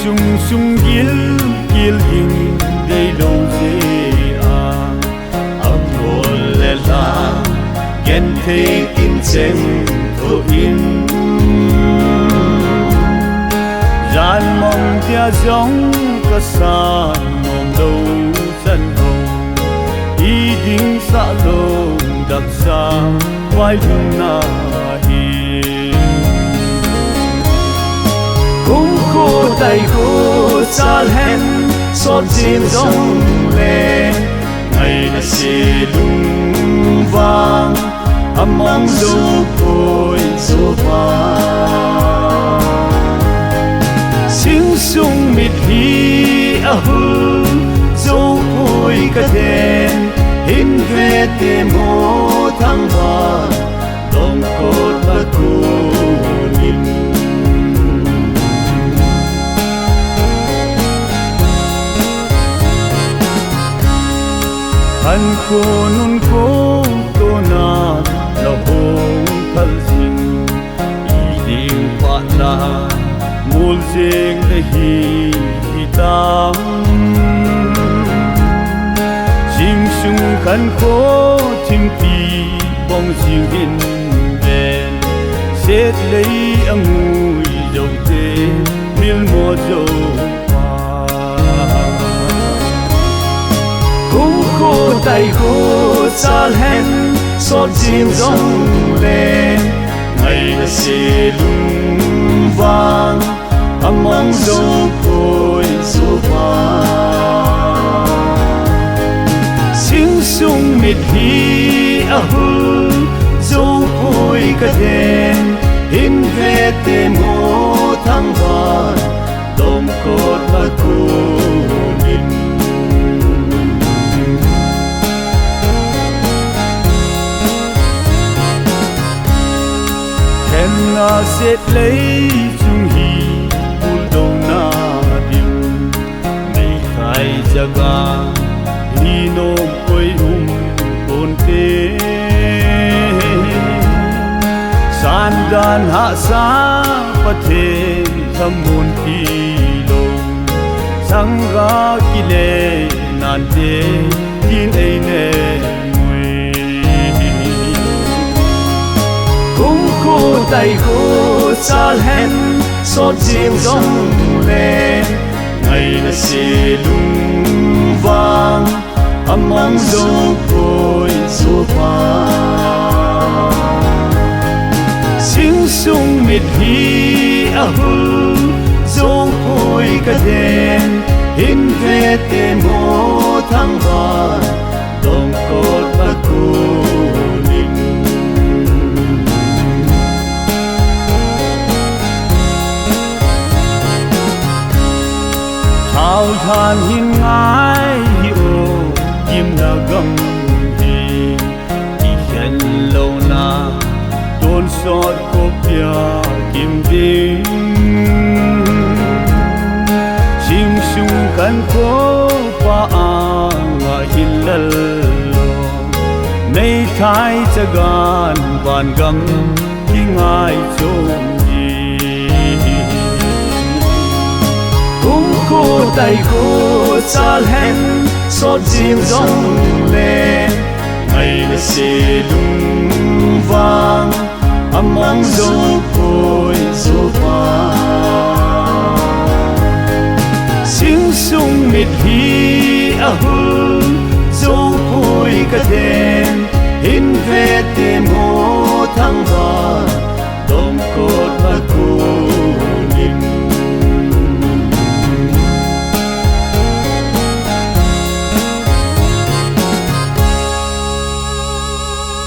sung sung gil gil ging dei lo ze a amol le la gen thei in chen tho in ran mong tia giống ka sa nom do san ho i ding sa lo dak sa wai na hi cũng cô tay cô cha hen xót chim rong lên ngày là xe lung vang âm mong du côi du vang sing sung mít hi a hu du côi cả đen hin về tìm mô thăng hoa đông cốt và cô nhìn han ko nun ko to na lo hong thal sing i ding pa la mul jeng le hi ta sing sung khan ko thim pi bong sing hin ben set lei angui dâu te mil mo dâu cô tay cô cha hen xót chim rong lên ngày là xe lung vang âm mong dâu côi du vang sing sung mít hi a hu dâu côi cả đen hin về tìm mô thăng hoa đông cốt và cô nhìn na set lấy chung hi bul do na dim nei khai jaga hi no koi kon te san dan ha sa pathe thamun ki lo sanga kile nan te din ei ne cô tay cô cha hen xót chim rong lên ngày là xe lung vang âm mong dâu côi du vang sing sung mít hi a hu dâu côi cả đen hin về tìm mô thăng hoa đông cốt và cô hào than hin ngái hiểu kim na gam hi khen lâu na tôn sót cô pia kim ding chim sung kan ko pa anga hilal nei thai chagan van gam hingai chom cô tay cô cha hen xót chim rong lên ngày là xe lung vang âm mong dâu côi du vang sing sung mít hi a hu dâu côi cả đen hin về